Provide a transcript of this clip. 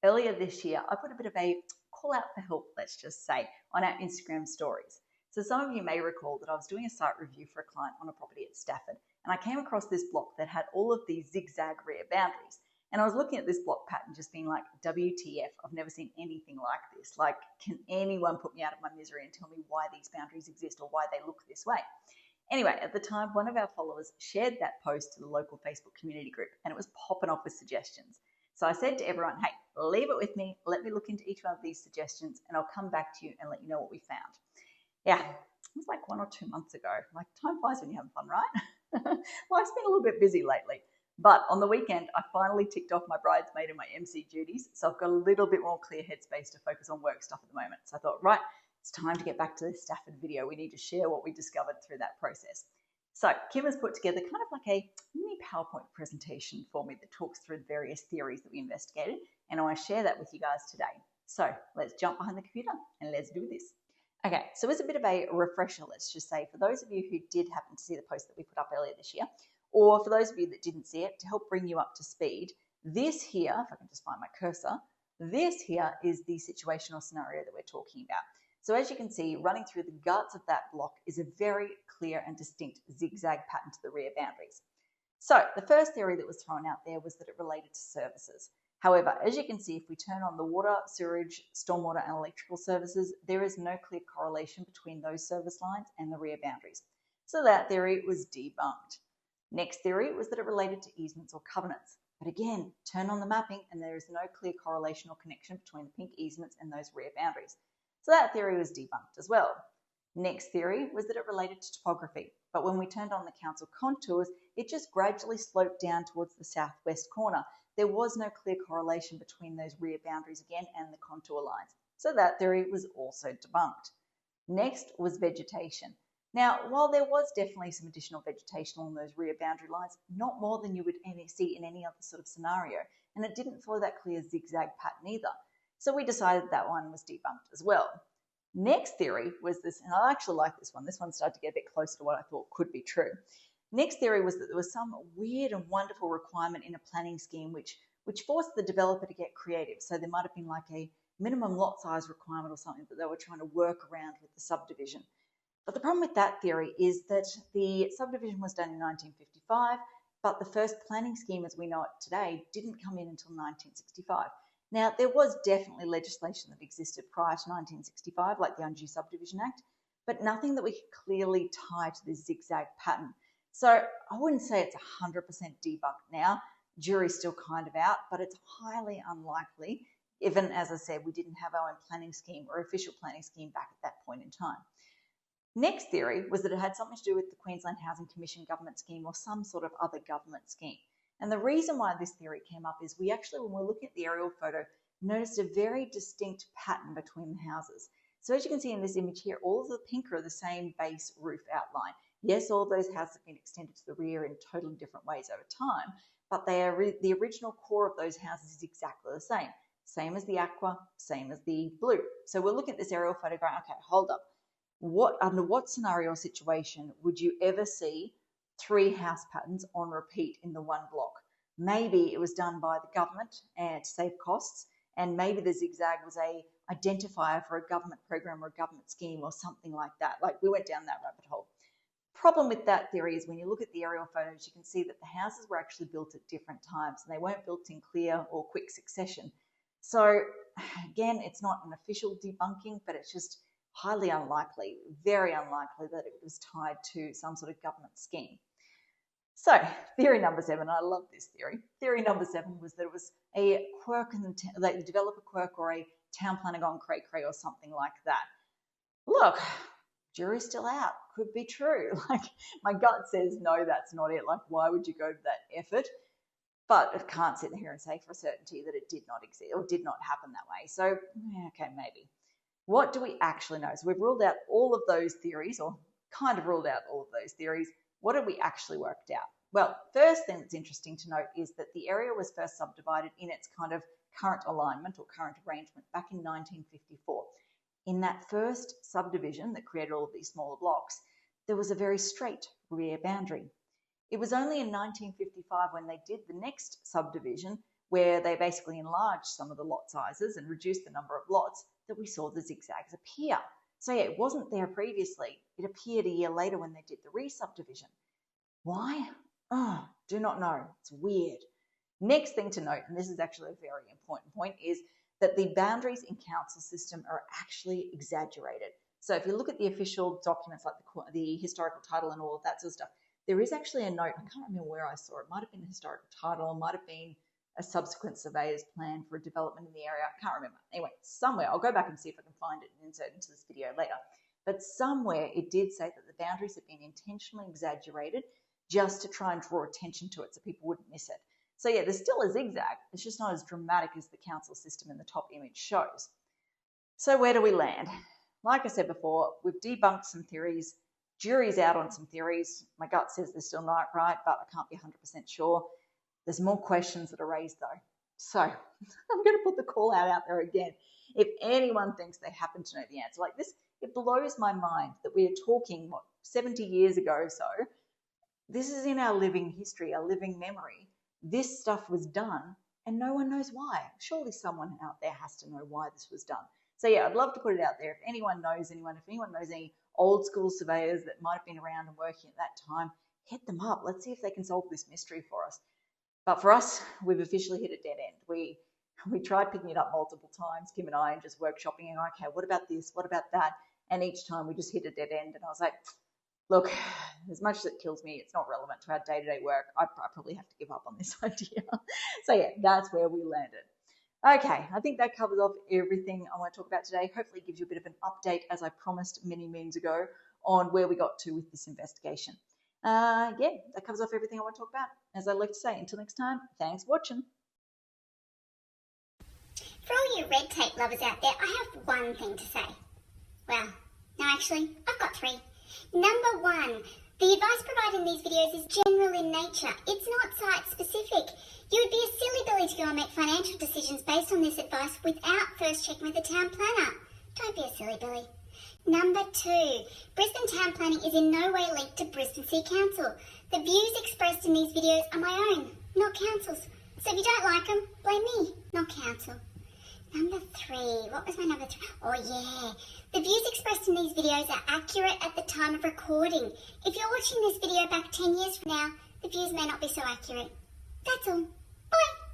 Earlier this year, I put a bit of a call out for help, let's just say, on our Instagram stories. So some of you may recall that I was doing a site review for a client on a property at Stafford, and I came across this block that had all of these zigzag rear boundaries. And I was looking at this block pattern just being like, WTF, I've never seen anything like this. Like, can anyone put me out of my misery and tell me why these boundaries exist or why they look this way? Anyway, at the time, one of our followers shared that post to the local Facebook community group, and it was popping off with suggestions. So I said to everyone, hey, leave it with me. Let me look into each one of these suggestions, and I'll come back to you and let you know what we found. Yeah, it was like 1 or 2 months ago. Like, time flies when you're having fun, right? Life's been a little bit busy lately. But on the weekend, I finally ticked off my bridesmaid and my MC duties, so I've got a little bit more clear headspace to focus on work stuff at the moment. So I thought, right, it's time to get back to this Stafford video. We need to share what we discovered through that process. So Kim has put together kind of like a mini PowerPoint presentation for me that talks through the various theories that we investigated, and I want to share that with you guys today. So let's jump behind the computer and let's do this. Okay, so as a bit of a refresher, let's just say, for those of you who did happen to see the post that we put up earlier this year, or for those of you that didn't see it, to help bring you up to speed, this here, if I can just find my cursor, this here is the situational scenario that we're talking about. So as you can see, running through the guts of that block is a very clear and distinct zigzag pattern to the rear boundaries. So the first theory that was thrown out there was that it related to services. However, as you can see, if we turn on the water, sewerage, stormwater and electrical services, there is no clear correlation between those service lines and the rear boundaries. So that theory was debunked. Next theory was that it related to easements or covenants. But again, turn on the mapping and there is no clear correlation or connection between the pink easements and those rear boundaries. So that theory was debunked as well. Next theory was that it related to topography. But when we turned on the council contours, it just gradually sloped down towards the southwest corner. There was no clear correlation between those rear boundaries again and the contour lines. So that theory was also debunked. Next was vegetation. Now, while there was definitely some additional vegetation along those rear boundary lines, not more than you would see in any other sort of scenario, and it didn't follow that clear zigzag pattern either. So we decided that one was debunked as well. Next theory was this, and I actually like this one. This one started to get a bit closer to what I thought could be true. Next theory was that there was some weird and wonderful requirement in a planning scheme which forced the developer to get creative. So there might have been like a minimum lot size requirement or something that they were trying to work around with the subdivision. But the problem with that theory is that the subdivision was done in 1955, but the first planning scheme as we know it today didn't come in until 1965. Now, there was definitely legislation that existed prior to 1965, like the Undue Subdivision Act, but nothing that we could clearly tie to this zigzag pattern. So I wouldn't say it's 100% debunked now. Jury's still kind of out, but it's highly unlikely, even as I said, we didn't have our own planning scheme or official planning scheme back at that point in time. Next theory was that it had something to do with the Queensland Housing Commission government scheme or some sort of other government scheme. And the reason why this theory came up is we actually, when we're looking at the aerial photo, noticed a very distinct pattern between the houses. So as you can see in this image here, all of the pink are the same base roof outline. Yes, all of those houses have been extended to the rear in totally different ways over time, but they are the original core of those houses is exactly the same. Same as the aqua, same as the blue. So we're looking at this aerial photo going, okay, hold up. Under what scenario or situation would you ever see 3 house patterns on repeat in the one block? Maybe it was done by the government to save costs, and maybe the zigzag was a identifier for a government program or a government scheme or something like that. Like, we went down that rabbit hole. Problem with that theory is when you look at the aerial photos, you can see that the houses were actually built at different times and they weren't built in clear or quick succession. So again, it's not an official debunking, but it's just highly unlikely, very unlikely that it was tied to some sort of government scheme. So theory number 7, I love this theory. Theory number 7 was that it was a quirk in the developer quirk or a town planner gone cray-cray or something like that. Look, jury's still out. Could be true. Like, my gut says, no, that's not it. Like, why would you go to that effort? But it can't sit here and say for certainty that it did not exist or did not happen that way. So, okay, maybe. What do we actually know? So we've ruled out all of those theories, or kind of ruled out all of those theories. What have we actually worked out? Well, first thing that's interesting to note is that the area was first subdivided in its kind of current alignment or current arrangement back in 1954. In that first subdivision that created all of these smaller blocks, there was a very straight rear boundary. It was only in 1955 when they did the next subdivision where they basically enlarged some of the lot sizes and reduced the number of lots, that we saw the zigzags appear. So yeah, it wasn't there previously. It appeared a year later when they did the re-subdivision. Why? Oh, do not know. It's weird. Next thing to note, and this is actually a very important point, is that the boundaries in council system are actually exaggerated. So if you look at the official documents like the historical title and all of that sort of stuff, there is actually a note. I can't remember where I saw it. It might have been a historical title, might have been a subsequent surveyor's plan for a development in the area. I can't remember. Anyway, somewhere, I'll go back and see if I can find it and insert it into this video later. But somewhere it did say that the boundaries have been intentionally exaggerated just to try and draw attention to it so people wouldn't miss it. So yeah, there's still a zigzag. It's just not as dramatic as the council system in the top image shows. So where do we land? Like I said before, we've debunked some theories. Jury's out on some theories. My gut says they're still not right, but I can't be 100% sure. There's more questions that are raised though. So I'm going to put the call out there again. If anyone thinks they happen to know the answer, like this, it blows my mind that we are talking, 70 years ago or so. This is in our living history, our living memory. This stuff was done and no one knows why. Surely someone out there has to know why this was done. So yeah, I'd love to put it out there. If anyone knows any old school surveyors that might have been around and working at that time, hit them up. Let's see if they can solve this mystery for us. But for us, we've officially hit a dead end. We tried picking it up multiple times, Kim and I, and just workshopping and okay, what about this? What about that? And each time we just hit a dead end. And I was like, look, as much as it kills me, it's not relevant to our day-to-day work. I probably have to give up on this idea. So yeah, that's where we landed. Okay, I think that covers off everything I want to talk about today. Hopefully it gives you a bit of an update, as I promised many moons ago, on where we got to with this investigation. Yeah, that covers off everything I want to talk about. As I like to say, until next time, thanks for watching. For all you red tape lovers out there, I have one thing to say. Well, no, actually, I've got three. Number one, the advice provided in these videos is general in nature. It's not site-specific. You would be a silly Billy to go and make financial decisions based on this advice without first checking with the town planner. Don't be a silly Billy. Number two, Brisbane town planning is in no way linked to Brisbane City Council. The views expressed in these videos are my own, not council's. So if you don't like them, blame me, not council. Number three, what was my number three? Oh yeah, the views expressed in these videos are accurate at the time of recording. If you're watching this video back 10 years from now, the views may not be so accurate. That's all. Bye.